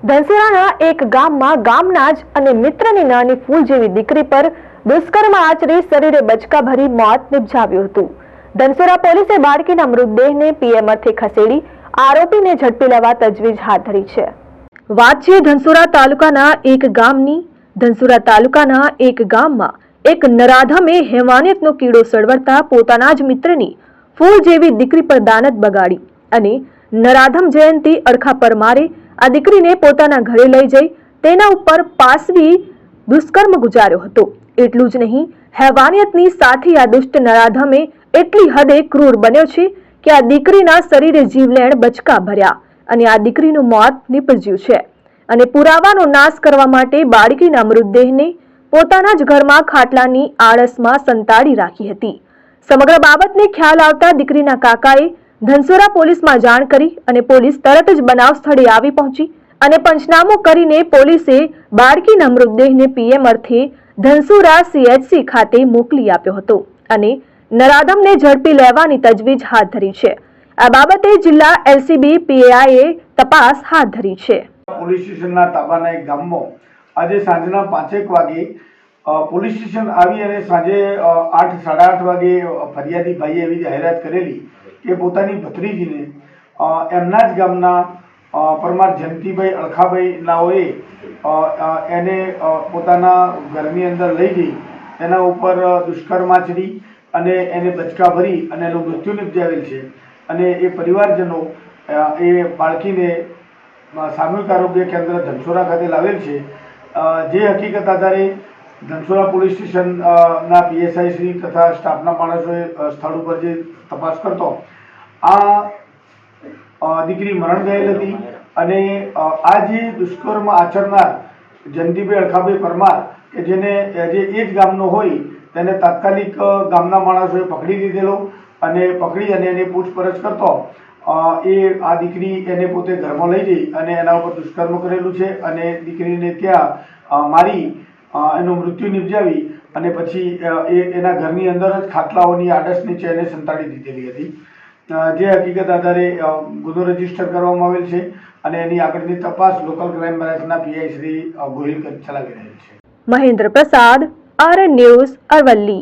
ધનસુરાના એક ગામમાં ગામના જ અને મિત્રની નાની ફૂલ જેવી દીકરી પર દુષ્કર્મ આચરી શરીરે બચકા ભરી મોત નિપજાવ્યું હતું. ધનસુરા પોલીસે બાળકીના મૃતદેહને પીએમ અર્થે ખસેડી આરોપીને ઝડપી લેવા તજવીજ હાથ ધરી છે. વાત છે ધનસુરા તાલુકાના એક ગામની. ધનસુરા તાલુકાના એક ગામમાં એક નરાધમે હેવાનિયતનો કીડો સળવડતા પોતાના જ મિત્રની ફૂલ જેવી દીકરી પર દાનત બગાડી અને નરાધમ જયંતી અડખા પરમારે આ દીકરીને પોતાના ઘરે લઈ જઈ તેના ઉપર પાશવી દુષ્કર્મ ગુજાર્યો હતો. એટલું જ નહીં, હેવાનિયતની સાથે આ દુષ્ટ નરાધમે એટલી હદે ક્રૂર બન્યો છે કે આ દીકરીના શરીરે જીવલેણ બચકા ભર્યા અને આ દીકરીનું મોત નીપજ્યું છે. અને પુરાવાનો નાશ કરવા માટે બાળકીના મૃતદેહને પોતાના જ ઘરમાં ખાટલાની આળસમાં સંતાડી રાખી હતી. સમગ્ર બાબતને ખ્યાલ આવતા દીકરીના કાકાએ ધનસુરા પોલીસમાં જાણ કરી અને પોલીસ તરત જ બનાવ સ્થળે આવી પહોંચી અને પંચનામો કરીને પોલીસે બાળકીના મૃતદેહને પીએમ અર્થે ધનસુરા CHC ખાતે મોકલી આપ્યો હતો અને નરાધમને ઝડપી લેવાની તજવીજ હાથ ધરી છે. આ બાબતે જિલ્લા LCB PAIએ તપાસ હાથ ધરી છે. પોલીસ સ્ટેશનના તાબાના એક ગામમાં આજે સાંજના 5:00 વાગે પોલીસ સ્ટેશન આવી અને સાંજે 8, 8:30 વાગે ફરિયાદી ભાઈએ એવી જાહેરાત કરેલી કે પોતાની ભત્રીજીને એમના જ ગામના પરમાર જયંતિભાઈ અળખાભાઈ નાઓએ એને પોતાના ઘરની અંદર લઈ જઈ એના ઉપર દુષ્કર્મ આચરી અને એને બચકા ભરી અને એનું મૃત્યુ નિપજાવેલ છે. અને એ પરિવારજનો એ બાળકીને સામૂહિક આરોગ્ય કેન્દ્ર ધનસુરા ખાતે લાવેલ છે. જે હકીકત આધારે ધનસુરા પોલીસ સ્ટેશનના PSI શ્રી તથા સ્ટાફના માણસોએ સ્થળ ઉપર જે તપાસ કરતો આ દીકરી મરણ ગયેલ હતી અને આ જે દુષ્કર્મ આચરનાર જયંતિભાઈ અળખાભાઈ પરમાર કે જેને જે એ જ ગામનો હોય તેને તાત્કાલિક ગામના માણસોએ પકડી લીધેલો અને પકડી અને એને પૂછપરછ કરતો એ આ દીકરી એને પોતે ઘરમાં લઈ જઈ અને એના ઉપર દુષ્કર્મ કરેલું છે અને દીકરીને ત્યાં મારી એનું મૃત્યુ નિપજાવી અને પછી એના ઘરની અંદર જ ખાટલાઓની આડસ નીચે એને સંતાડી દીધેલી હતી. જે હકીકત આધારે ગુનો રજીસ્ટર કરવામાં આવેલ છે અને એની આગળની તપાસ લોકલ ક્રાઇમ બ્રાન્ચના PI શ્રી ગોહિલ ચલાવી રહેલ છે. મહેન્દ્ર પ્રસાદ, RN ન્યૂઝ, અરવલ્લી.